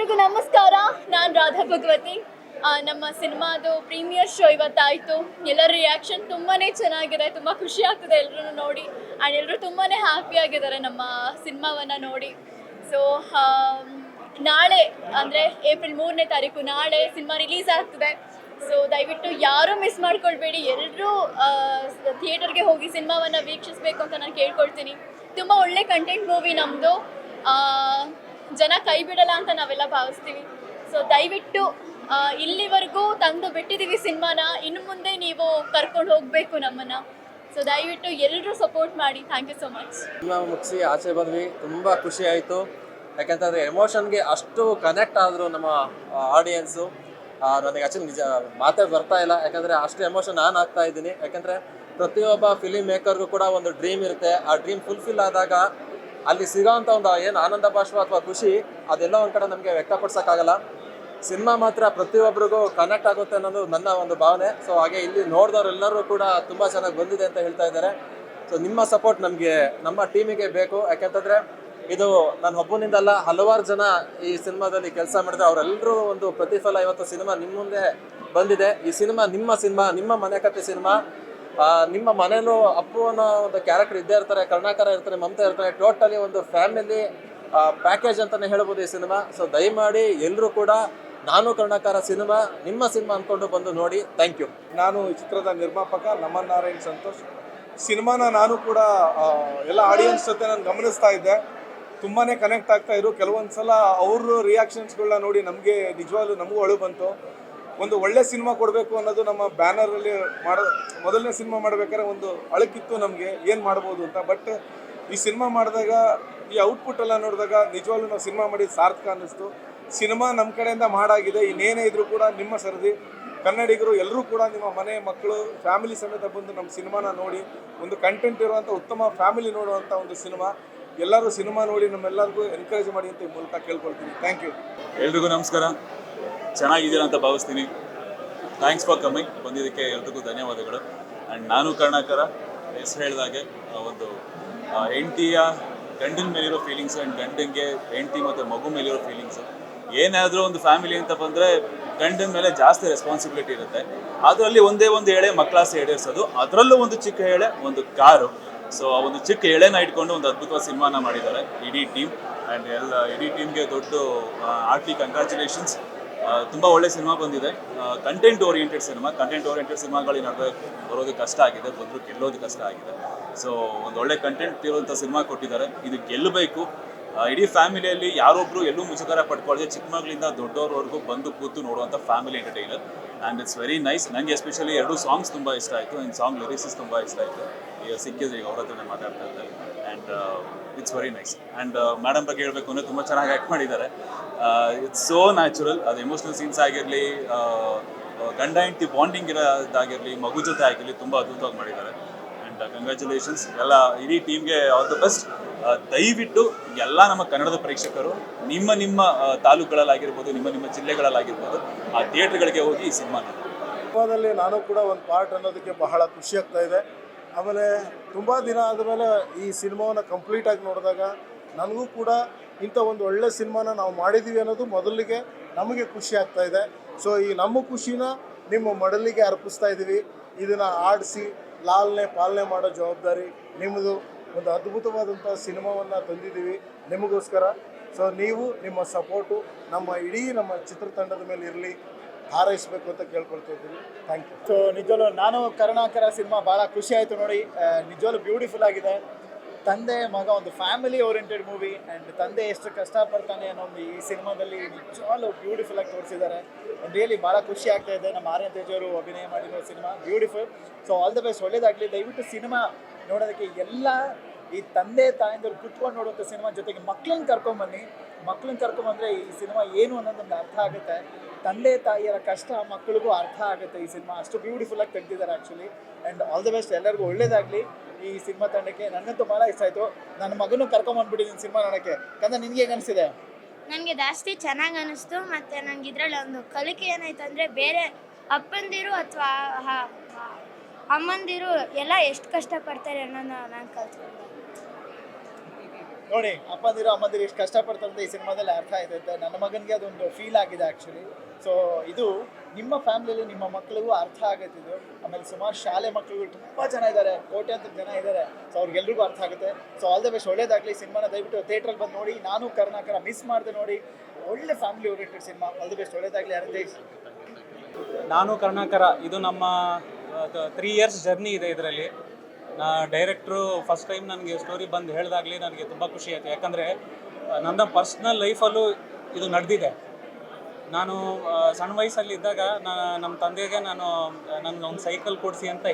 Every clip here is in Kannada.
ಎಲ್ರಿಗೂ ನಮಸ್ಕಾರ. ನಾನು ರಾಧಾ ಭಗವತಿ. ನಮ್ಮ ಸಿನಿಮಾದು ಪ್ರೀಮಿಯರ್ ಶೋ ಇವತ್ತಾಯಿತು. ಎಲ್ಲರ ರಿಯಾಕ್ಷನ್ ತುಂಬಾ ಚೆನ್ನಾಗಿದೆ, ತುಂಬ ಖುಷಿ ಆಗ್ತಿದೆ ಎಲ್ಲರೂ ನೋಡಿ. ಆ್ಯಂಡ್ ಎಲ್ಲರೂ ತುಂಬಾ ಹ್ಯಾಪಿಯಾಗಿದ್ದಾರೆ ನಮ್ಮ ಸಿನಿಮಾವನ್ನು ನೋಡಿ. ಸೊ ನಾಳೆ ಅಂದರೆ ಏಪ್ರಿಲ್ 3ನೇ ತಾರೀಕು ನಾಳೆ ಸಿನಿಮಾ ರಿಲೀಸ್ ಆಗ್ತಿದೆ. ಸೊ ದಯವಿಟ್ಟು ಯಾರೂ ಮಿಸ್ ಮಾಡ್ಕೊಳ್ಬೇಡಿ, ಎಲ್ಲರೂ ಥಿಯೇಟರ್ಗೆ ಹೋಗಿ ಸಿನಿಮಾವನ್ನು ವೀಕ್ಷಿಸಬೇಕು ಅಂತ ನಾನು ಕೇಳ್ಕೊಳ್ತೀನಿ. ತುಂಬ ಒಳ್ಳೆ ಕಂಟೆಂಟ್ ಮೂವಿ ನಮ್ಮದು. ಜನ ಕೈ ಬಿಡಲ್ಲ ಅಂತ ನಾವೆಲ್ಲ ಭಾವಿಸ್ತೀವಿ. ಸೊ ದಯವಿಟ್ಟು ಇಲ್ಲಿವರೆಗೂ ತಂದು ಬಿಟ್ಟಿದ್ದೀವಿ ಸಿನಿಮಾನ, ಇನ್ನು ಮುಂದೆ ನೀವು ಕರ್ಕೊಂಡು ಹೋಗಬೇಕು ನಮ್ಮನ್ನು. ಸೊ ದಯವಿಟ್ಟು ಎಲ್ಲರೂ ಸಪೋರ್ಟ್ ಮಾಡಿ. Thank you so much. Cinema ಮುಗಿಸಿ ಆಚೆ ಬಂದ್ವಿ, ತುಂಬ ಖುಷಿ ಆಯಿತು. ಯಾಕೆಂತಂದರೆ ಎಮೋಷನ್ಗೆ ಅಷ್ಟು ಕನೆಕ್ಟ್ ಆದರು ನಮ್ಮ ಆಡಿಯನ್ಸು. ನನಗೆ ಆ್ಯಕ್ಚುಲಿ ನಿಜ ಮಾತೇ ಬರ್ತಾ ಇಲ್ಲ, ಯಾಕಂದರೆ ಅಷ್ಟು ಎಮೋಷನ್ ನಾನು ಆಗ್ತಾ ಇದ್ದೀನಿ. ಯಾಕೆಂದರೆ ಪ್ರತಿಯೊಬ್ಬ ಫಿಲಿಮ್ ಮೇಕರ್ಗೂ ಕೂಡ ಒಂದು ಡ್ರೀಮ್ ಇರುತ್ತೆ. ಆ ಡ್ರೀಮ್ ಫುಲ್ಫಿಲ್ ಆದಾಗ ಅಲ್ಲಿ ಸಿಗೋವಂಥ ಒಂದು ಏನು ಆನಂದ ಬಾಷ್ಪ ಅಥವಾ ಖುಷಿ, ಅದೆಲ್ಲ ಒಂದು ಕಡೆ ನಮಗೆ ವ್ಯಕ್ತಪಡಿಸೋಕ್ಕಾಗಲ್ಲ. ಸಿನಿಮಾ ಮಾತ್ರ ಪ್ರತಿಯೊಬ್ಬರಿಗೂ ಕನೆಕ್ಟ್ ಆಗುತ್ತೆ ಅನ್ನೋದು ನನ್ನ ಒಂದು ಭಾವನೆ. ಸೊ ಹಾಗೆ ಇಲ್ಲಿ ನೋಡಿದವರೆಲ್ಲರೂ ಕೂಡ ತುಂಬ ಚೆನ್ನಾಗಿ ಬಂದಿದೆ ಅಂತ ಹೇಳ್ತಾ ಇದ್ದಾರೆ. ಸೊ ನಿಮ್ಮ ಸಪೋರ್ಟ್ ನಮಗೆ, ನಮ್ಮ ಟೀಮಿಗೆ ಬೇಕು. ಯಾಕೆಂತಂದರೆ ಇದು ನನ್ನ ಒಬ್ಬನಿಂದಲ್ಲ, ಹಲವಾರು ಜನ ಈ ಸಿನಿಮಾದಲ್ಲಿ ಕೆಲಸ ಮಾಡಿದ್ರೆ ಅವರೆಲ್ಲರೂ ಒಂದು ಪ್ರತಿಫಲ ಇವತ್ತು ಸಿನಿಮಾ ನಿಮ್ಮ ಮುಂದೆ ಬಂದಿದೆ. ಈ ಸಿನಿಮಾ, ನಿಮ್ಮ ಮನೆ ಕತೆ ಸಿನಿಮಾ. ನಿಮ್ಮ ಮನೇಲೂ ಅಪ್ಪು ಅನ್ನೋ ಒಂದು ಕ್ಯಾರೆಕ್ಟರ್ ಇದ್ದೇ ಇರ್ತಾರೆ, ಕರುಣಾಕರ ಇರ್ತಾರೆ, ಮಮತಾ ಇರ್ತಾರೆ. ಟೋಟಲಿ ಒಂದು ಫ್ಯಾಮಿಲಿ ಪ್ಯಾಕೇಜ್ ಅಂತಲೇ ಹೇಳ್ಬೋದು ಈ ಸಿನಿಮಾ. ಸೊ ದಯಮಾಡಿ ಎಲ್ಲರೂ ಕೂಡ ನಾನು ಕರುಣಾಕರ ಸಿನಿಮಾ ನಿಮ್ಮ ಸಿನಿಮಾ ಅಂದ್ಕೊಂಡು ಬಂದು ನೋಡಿ. Thank you. ನಾನು ಈ ಚಿತ್ರದ ನಿರ್ಮಾಪಕ ನಮನ್ ನಾರಾಯಣ್ ಸಂತೋಷ್. ಸಿನಿಮಾನ ನಾನು ಕೂಡ ಎಲ್ಲ ಆಡಿಯನ್ಸ್ ಜೊತೆ ನಾನು ಗಮನಿಸ್ತಾ ಇದ್ದೆ. ತುಂಬಾ ಕನೆಕ್ಟ್ ಆಗ್ತಾ ಇದ್ರು. ಕೆಲವೊಂದು ಸಲ ಅವ್ರ ರಿಯಾಕ್ಷನ್ಸ್ಗಳನ್ನ ನೋಡಿ ನಮಗೆ ನಿಜವಾಗ್ಲೂ ನಮಗೂ ಅಳು ಬಂತು. ಒಂದು ಒಳ್ಳೆ ಸಿನಿಮಾ ಕೊಡಬೇಕು ಅನ್ನೋದು ನಮ್ಮ ಬ್ಯಾನರಲ್ಲಿ ಮೊದಲನೇ ಸಿನಿಮಾ ಮಾಡಬೇಕಾದ್ರೆ ಒಂದು ಅಳಕಿತ್ತು ನಮಗೆ, ಏನು ಮಾಡ್ಬೋದು ಅಂತ. ಬಟ್ ಈ ಸಿನಿಮಾ ಮಾಡಿದಾಗ ಈ ಔಟ್ಪುಟ್ ಎಲ್ಲ ನೋಡಿದಾಗ ನಿಜವಾಗ್ಲೂ ನಾವು ಸಿನಿಮಾ ಮಾಡಿದ್ದು ಸಾರ್ಥಕ ಅನ್ನಿಸ್ತು. ಸಿನಿಮಾ ನಮ್ಮ ಕಡೆಯಿಂದ ಮಾಡಾಗಿದೆ. ಇನ್ನೇನೇ ಇದ್ರೂ ಕೂಡ ನಿಮ್ಮ ಸರದಿ ಕನ್ನಡಿಗರು ಎಲ್ಲರೂ ಕೂಡ ನಿಮ್ಮ ಮನೆ ಮಕ್ಕಳು ಫ್ಯಾಮಿಲಿ ಸಮೇತ ಬಂದು ನಮ್ಮ ಸಿನಿಮಾನ ನೋಡಿ, ಒಂದು ಕಂಟೆಂಟ್ ಇರುವಂಥ ಉತ್ತಮ ಫ್ಯಾಮಿಲಿ ನೋಡುವಂಥ ಒಂದು ಸಿನಿಮಾ. ಎಲ್ಲರೂ ಸಿನಿಮಾ ನೋಡಿ ನಮ್ಮೆಲ್ಲರಿಗೂ ಎನ್ಕರೇಜ್ ಮಾಡಿ ಅಂತ ಈ ಮೂಲಕ ಕೇಳ್ಕೊಳ್ತೀನಿ. Thank you. ಎಲ್ರಿಗೂ ನಮಸ್ಕಾರ. ಚೆನ್ನಾಗಿದ್ದೀರಾ ಅಂತ ಭಾವಿಸ್ತೀನಿ. Thanks for coming. ಬಂದಿದ್ದಕ್ಕೆ ಎಲ್ರಿಗೂ ಧನ್ಯವಾದಗಳು. ಆ್ಯಂಡ್ ನಾನು ಕರುಣಾಕರ ಹೆಸರು ಹೇಳಿದಾಗೆ ಒಂದು ಹೆಂಡತಿಯ ಗಂಡನ ಮೇಲಿರೋ ಫೀಲಿಂಗ್ಸು ಆ್ಯಂಡ್ ಗಂಡನಿಗೆ ಹೆಂಡತಿ ಮತ್ತು ಮಗು ಮೇಲಿರೋ ಫೀಲಿಂಗ್ಸು. ಏನಾದರೂ ಒಂದು ಫ್ಯಾಮಿಲಿ ಅಂತ ಬಂದರೆ ಗಂಡನ ಮೇಲೆ ಜಾಸ್ತಿ ರೆಸ್ಪಾನ್ಸಿಬಿಲಿಟಿ ಇರುತ್ತೆ. ಅದರಲ್ಲಿ ಒಂದೇ ಒಂದು ಎಳೆ ಮಕ್ಕಳಾಸೆ ಈಡೇರಿಸೋದು, ಅದರಲ್ಲೂ ಒಂದು ಚಿಕ್ಕ ಎಳೆ ಒಂದು ಕಾರು. ಸೊ ಆ ಒಂದು ಚಿಕ್ಕ ಎಳೆನ ಇಟ್ಕೊಂಡು ಒಂದು ಅದ್ಭುತವಾದ ಸಿನಿಮಾನ ಮಾಡಿದ್ದಾರೆ ಇಡೀ ಟೀಮ್. ಆ್ಯಂಡ್ ಇಡೀ ಟೀಮ್ಗೆ ದೊಡ್ಡ ಹಾರ್ಟ್ಲಿ ಕಂಗ್ರ್ಯಾಚುಲೇಷನ್ಸ್. ತುಂಬ ಒಳ್ಳೆ ಸಿನಿಮಾ ಬಂದಿದೆ. ಕಂಟೆಂಟ್ ಓರಿಯೆಂಟೆಡ್ ಸಿನಿಮಾಗಳು ಈ ನಡುವೆ ಬರೋದು ಕಷ್ಟ ಆಗಿದೆ, ಬಂದರೂ ಗೆಲ್ಲೋದು ಕಷ್ಟ ಆಗಿದೆ. ಸೊ ಒಂದು ಒಳ್ಳೆ ಕಂಟೆಂಟ್ ಇರುವಂಥ ಸಿನಿಮಾ ಕೊಟ್ಟಿದ್ದಾರೆ. ಇದು ಗೆಲ್ಲಬೇಕು. ಇಡೀ ಫ್ಯಾಮಿಲಿಯಲ್ಲಿ ಯಾರೊಬ್ಬರು ಎಲ್ಲೂ ಮುಜುಗರ ಪಡ್ಕೊಳ್ಳದೆ ಚಿಕ್ಕ ಮಗಳಿಂದ ದೊಡ್ಡವ್ರವರೆಗೂ ಬಂದು ಕೂತು ನೋಡುವಂಥ family entertainer. And it's very nice. ನನಗೆ ಎಸ್ಪೆಷಲಿ 2 ಸಾಂಗ್ಸ್ ತುಂಬ ಇಷ್ಟ ಆಯಿತು. ಇನ್ನು ಸಾಂಗ್ ಲಿರಿಕ್ಸ್ ತುಂಬ ಇಷ್ಟ ಆಯಿತು. ಈಗ ಸಿಕ್ಕಿದ್ರೆ ಈಗ ಅವ್ರ ಹತ್ರನೇ ಮಾತಾಡ್ತಾ ಇದ್ದಾರೆ. And it's very nice. And madam ಬಗ್ಗೆ ಹೇಳಬೇಕು ಅಂದರೆ ತುಂಬ ಚೆನ್ನಾಗಿ ಆ್ಯಕ್ಟ್ ಮಾಡಿದ್ದಾರೆ. It's so natural. ಅದು ಎಮೋಷ್ನಲ್ ಸೀನ್ಸ್ ಆಗಿರಲಿ, ಗಂಡ ಹೆಂಡತಿ ಬಾಂಡಿಂಗ್ ಇರೋದಾಗಿರಲಿ, ಮಗು ಜೊತೆ ಆಗಿರಲಿ, ತುಂಬ ಅದ್ಭುತವಾಗಿ ಮಾಡಿದ್ದಾರೆ. ಆ್ಯಂಡ್ ಕಂಗ್ರ್ಯಾಚುಲೇಷನ್ಸ್ ಎಲ್ಲ ಇಡೀ ಟೀಮ್ಗೆ, ಆಲ್ ದ ಬೆಸ್ಟ್. ದಯವಿಟ್ಟು ಎಲ್ಲ ನಮ್ಮ ಕನ್ನಡದ ಪ್ರೇಕ್ಷಕರು ನಿಮ್ಮ ತಾಲೂಕುಗಳಲ್ಲಾಗಿರ್ಬೋದು, ನಿಮ್ಮ ಜಿಲ್ಲೆಗಳಲ್ಲಾಗಿರ್ಬೋದು, ಆ ಥಿಯೇಟ್ರ್ಗಳಿಗೆ ಹೋಗಿ ಈ ಸಿನಿಮಾ ನೋಡಿ. ಸಿನಿಮಾದಲ್ಲಿ ನಾನು ಕೂಡ ಒಂದು ಪಾರ್ಟ್ ಅನ್ನೋದಕ್ಕೆ ಬಹಳ ಖುಷಿ ಆಗ್ತಾ ಇದೆ. ಆಮೇಲೆ ತುಂಬ ದಿನ ಆದಮೇಲೆ ಈ ಸಿನಿಮಾವನ್ನು ಕಂಪ್ಲೀಟಾಗಿ ನೋಡಿದಾಗ ನನಗೂ ಕೂಡ ಇಂಥ ಒಂದು ಒಳ್ಳೆ ಸಿನಿಮಾನ ನಾವು ಮಾಡಿದ್ದೀವಿ ಅನ್ನೋದು ಮೊದಲಿಗೆ ನಮಗೆ ಖುಷಿ ಆಗ್ತಾ ಇದೆ. ಸೊ ಈ ನಮ್ಮ ಖುಷಿನ ನಿಮ್ಮ ಮಡಲಿಗೆ ಅರ್ಪಿಸ್ತಾ ಇದ್ದೀವಿ. ಇದನ್ನು ಆಡಿಸಿ ಲಾಲನೆ ಪಾಲನೆ ಮಾಡೋ ಜವಾಬ್ದಾರಿ ನಿಮ್ಮದು. ಒಂದು ಅದ್ಭುತವಾದಂಥ ಸಿನಿಮಾವನ್ನು ತಂದಿದ್ದೀವಿ ನಿಮಗೋಸ್ಕರ. ಸೊ ನೀವು ನಿಮ್ಮ ಸಪೋರ್ಟು ನಮ್ಮ ಚಿತ್ರತಂಡದ ಮೇಲೆ ಇರಲಿ, ಹಾರೈಸಬೇಕು ಅಂತ ಕೇಳ್ಕೊಳ್ತಾ ಇದ್ದೀವಿ. Thank you. ಸೊ ನಿಜವಲ್ಲೂ ನಾನು ಕರುಣಾಕರ ಸಿನಿಮಾ ಭಾಳ ಖುಷಿ ಆಯಿತು ನೋಡಿ. ನಿಜವಲ್ಲೂ ಬ್ಯೂಟಿಫುಲ್ ಆಗಿದೆ. ತಂದೆ ಮಗ ಒಂದು ಫ್ಯಾಮಿಲಿ ಓರಿಯೆಂಟೆಡ್ ಮೂವಿ. ಆ್ಯಂಡ್ ತಂದೆ ಎಷ್ಟು ಕಷ್ಟಪಡ್ತಾನೆ ಅನ್ನೋ ಒಂದು ಈ ಸಿನಿಮಾದಲ್ಲಿ ನಿಜವಲ್ಲೂ ಬ್ಯೂಟಿಫುಲ್ ಆಗಿ ತೋರಿಸಿದ್ದಾರೆ. ರಿಯಲಿ ಭಾಳ ಖುಷಿ ಆಗ್ತಾ ಇದೆ. ನಮ್ಮ ಆರ್ಯನ್ ತೇಜ್ ಅವರು ಅಭಿನಯ ಮಾಡಿರೋ cinema beautiful. So all the best, ಒಳ್ಳೇದಾಗಲಿ. ದಯವಿಟ್ಟು ಸಿನಿಮಾ ನೋಡೋದಕ್ಕೆ ಎಲ್ಲ ಈ ತಂದೆ ತಾಯಂದಿರು ಕುತ್ಕೊಂಡು ನೋಡುವಂಥ ಸಿನಿಮಾ ಜೊತೆಗೆ ಮಕ್ಕಳನ್ನ ಕರ್ಕೊಂಬಂದರೆ ಈ ಸಿನಿಮಾ ಏನು ಅನ್ನೋದೊಂದು ಅರ್ಥ ಆಗುತ್ತೆ. ತಂದೆ ತಾಯಿಯರ ಕಷ್ಟ ಮಕ್ಕಳಿಗೂ ಅರ್ಥ ಆಗುತ್ತೆ ಈ ಸಿನಿಮಾ. ಅಷ್ಟು ಬ್ಯೂಟಿಫುಲ್ಲಾಗಿ ತೆಗೆದಿದ್ದಾರೆ actually. And all the best, ಎಲ್ಲರಿಗೂ ಒಳ್ಳೇದಾಗಲಿ ಈ ಸಿನಿಮಾ ತಂಡಕ್ಕೆ. ನನಗಂತೂ ಭಾಳ ಇಷ್ಟ ಆಯಿತು. ನನ್ನ ಮಗನೂ ಕರ್ಕೊಂಬಂದ್ಬಿಟ್ಟಿದ್ದೀನಿ ಸಿನಿಮಾ ನೋಡೋಕ್ಕೆ. ಕಂದ ನಿನಗೆ ಹೇಗೆ ಅನಿಸಿದೆ? ನನಗೆ ಜಾಸ್ತಿ ಚೆನ್ನಾಗಿ ಅನ್ನಿಸ್ತು. ಮತ್ತು ನನಗೆ ಇದರಲ್ಲಿ ಒಂದು ಕಲಿಕೆ ಏನಾಯ್ತು ಅಂದರೆ, ಬೇರೆ ಅಪ್ಪಂದಿರು ಅಥವಾ ಅಮ್ಮಂದಿರು ಎಲ್ಲ ಎಷ್ಟು ಕಷ್ಟಪಡ್ತಾರೆ ಅನ್ನೋದನ್ನ ನಾನು ಕಲ್ತ್ಕೊಂಡೆ. ನೋಡಿ ಅಪ್ಪಂದಿರು ಅಮ್ಮಂದಿರು ಎಷ್ಟು ಕಷ್ಟಪಡ್ತಾರೆ ಅಂತ ಈ ಸಿನಿಮಾದಲ್ಲಿ ಅರ್ಥ ಆಯ್ತೈತೆ. ನನ್ನ ಮಗನಿಗೆ ಅದೊಂದು ಫೀಲ್ ಆಗಿದೆ ಆ್ಯಕ್ಚುಲಿ. ಸೊ ಇದು ನಿಮ್ಮ ಫ್ಯಾಮಿಲಿಯಲ್ಲಿ ನಿಮ್ಮ ಮಕ್ಕಳಿಗೂ ಅರ್ಥ ಆಗತ್ತೆ ಇದು. ಆಮೇಲೆ ಸುಮಾರು ಶಾಲೆ ಮಕ್ಕಳುಗಳು ತುಂಬ ಜನ ಇದ್ದಾರೆ, ಕೋಟ್ಯಾಂತರ ಜನ ಇದ್ದಾರೆ. ಸೊ ಅವ್ರಿಗೆಲ್ರಿಗೂ ಅರ್ಥ ಆಗುತ್ತೆ. ಸೊ ಆಲ್ ದ ಬೆಸ್ಟ್, ಒಳ್ಳೇದಾಗಲಿ. ಸಿನಿಮಾನ ದಯವಿಟ್ಟು ಥಿಯೇಟ್ರಲ್ಲಿ ಬಂದು ನೋಡಿ. ನಾನು ಕರುಣಾಕರ ಮಿಸ್ ಮಾಡಿದೆ ನೋಡಿ. ಒಳ್ಳೆ family oriented cinema. All the best, ಒಳ್ಳೇದಾಗಲಿ. ಹರಿತೇಶ್. ನಾನು ಕರುಣಾಕರ, ಇದು ನಮ್ಮ 3 years ಜರ್ನಿ ಇದೆ ಇದರಲ್ಲಿ. ಡೈರೆಕ್ಟ್ರು ಫಸ್ಟ್ ಟೈಮ್ ನನಗೆ ಸ್ಟೋರಿ ಬಂದು ಹೇಳಿದಾಗಲೇ ನನಗೆ ತುಂಬ ಖುಷಿ ಆಯಿತು. ಯಾಕಂದರೆ ನನ್ನ ಪರ್ಸ್ನಲ್ ಲೈಫಲ್ಲೂ ಇದು ನಡೆದಿದೆ. ನಾನು ಸಣ್ಣ ವಯಸ್ಸಲ್ಲಿದ್ದಾಗ ನಮ್ಮ ತಂದೆಗೆ ನನಗೆ ಒಂದು ಸೈಕಲ್ ಕೊಡಿಸಿ ಅಂತ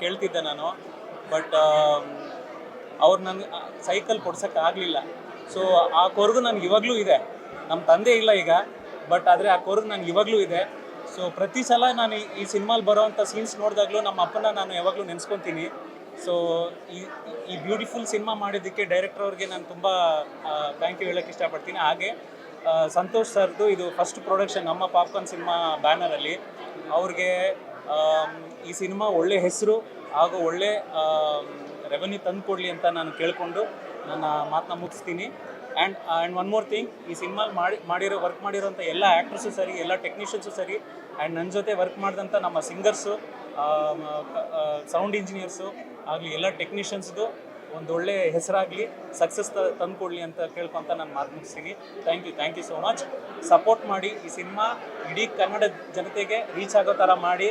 ಕೇಳ್ತಿದ್ದೆ ನಾನು. ಬಟ್ ಅವ್ರು ನನಗೆ ಸೈಕಲ್ ಕೊಡ್ಸೋಕ್ಕಾಗಲಿಲ್ಲ. ಸೊ ಆ ಕೊರಗು ನನಗೆ ಇವಾಗಲೂ ಇದೆ. ನಮ್ಮ ತಂದೆ ಇಲ್ಲ ಈಗ, ಬಟ್ ಆದರೆ ಆ ಕೊರಗು ನನಗೆ ಇವಾಗಲೂ ಇದೆ. ಸೊ ಪ್ರತಿ ಸಲ ನಾನು ಈ ಸಿನಿಮಾಲಿ ಬರೋವಂಥ ಸೀನ್ಸ್ ನೋಡಿದಾಗಲೂ ನಮ್ಮ ಅಪ್ಪನ ನಾನು ಯಾವಾಗಲೂ ನೆನೆಸ್ಕೊತೀನಿ. ಸೊ ಈ ಬ್ಯೂಟಿಫುಲ್ ಸಿನಿಮಾ ಮಾಡಿದ್ದಕ್ಕೆ ಡೈರೆಕ್ಟರ್ ಅವ್ರಿಗೆ ನಾನು ತುಂಬ ಥ್ಯಾಂಕ್ ಯು ಹೇಳೋಕ್ಕೆ ಇಷ್ಟಪಡ್ತೀನಿ. ಹಾಗೆ ಸಂತೋಷ್ ಸರ್ದು ಇದು ಫಸ್ಟ್ ಪ್ರೊಡಕ್ಷನ್ ನಮ್ಮ ಪಾಪ್ಕಾರ್ನ್ ಸಿನಿಮಾ ಬ್ಯಾನರಲ್ಲಿ. ಅವ್ರಿಗೆ ಈ ಸಿನಿಮಾ ಒಳ್ಳೆ ಹೆಸರು ಹಾಗೂ ಒಳ್ಳೆ ರೆವೆನ್ಯೂ ತಂದು ಕೊಡಲಿ ಅಂತ ನಾನು ಕೇಳಿಕೊಂಡು ನನ್ನ ಮಾತನ್ನ ಮುಗಿಸ್ತೀನಿ. ಆ್ಯಂಡ್ ಒನ್ ಮೋರ್ ಥಿಂಗ್, ಈ ಸಿನಿಮಾ ವರ್ಕ್ ಮಾಡಿರೋಂಥ ಎಲ್ಲ ಆ್ಯಕ್ಟ್ರಸ್ಸು ಸರಿ, ಎಲ್ಲ ಟೆಕ್ನಿಷಿಯನ್ಸು ಸರಿ, ಆ್ಯಂಡ್ ನನ್ನ ಜೊತೆ ವರ್ಕ್ ಮಾಡಿದಂಥ ನಮ್ಮ ಸಿಂಗರ್ಸು, ಸೌಂಡ್ ಇಂಜಿನಿಯರ್ಸು ಆಗಲಿ, ಎಲ್ಲ ಟೆಕ್ನಿಷಿಯನ್ಸ್ದು ಒಂದೊಳ್ಳೆ ಹೆಸರಾಗಲಿ, ಸಕ್ಸಸ್ ತಂದುಕೊಡ್ಲಿ ಅಂತ ಕೇಳ್ಕೊತ ನಾನು ಮಾತು ಮುಗಿಸ್ತೀನಿ. Thank you so much. Support ಮಾಡಿ. ಈ ಸಿನಿಮಾ ಇಡೀ ಕನ್ನಡ ಜನತೆಗೆ ರೀಚ್ ಆಗೋ ಥರ ಮಾಡಿ.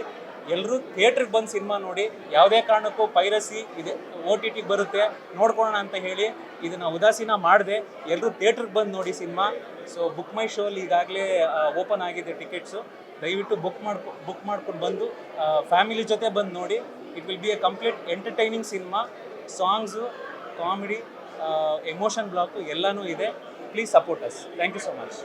ಎಲ್ಲರೂ ಥಿಯೇಟ್ರಿಗೆ ಬಂದು ಸಿನಿಮಾ ನೋಡಿ. ಯಾವುದೇ ಕಾರಣಕ್ಕೂ ಪೈರಸಿ ಇದೆ OTT ಬರುತ್ತೆ ನೋಡ್ಕೊಳ್ಳೋಣ ಅಂತ ಹೇಳಿ ಇದನ್ನು ಉದಾಸೀನ ಮಾಡಿದೆ. ಎಲ್ಲರೂ ಥಿಯೇಟ್ರಿಗೆ ಬಂದು ನೋಡಿ ಸಿನಿಮಾ. ಸೊ ಬುಕ್ ಮೈ ಶೋಲ್ಲಿ ಈಗಾಗಲೇ ಓಪನ್ ಆಗಿದೆ ಟಿಕೆಟ್ಸು. ದಯವಿಟ್ಟು ಬುಕ್ ಮಾಡ್ಕೊಂಡು ಬಂದು ಫ್ಯಾಮಿಲಿ ಜೊತೆ ಬಂದು ನೋಡಿ. It will be a complete entertaining cinema. Songs, comedy, emotion block ಎಲ್ಲನೂ ಇದೆ. Please support us. Thank you so much.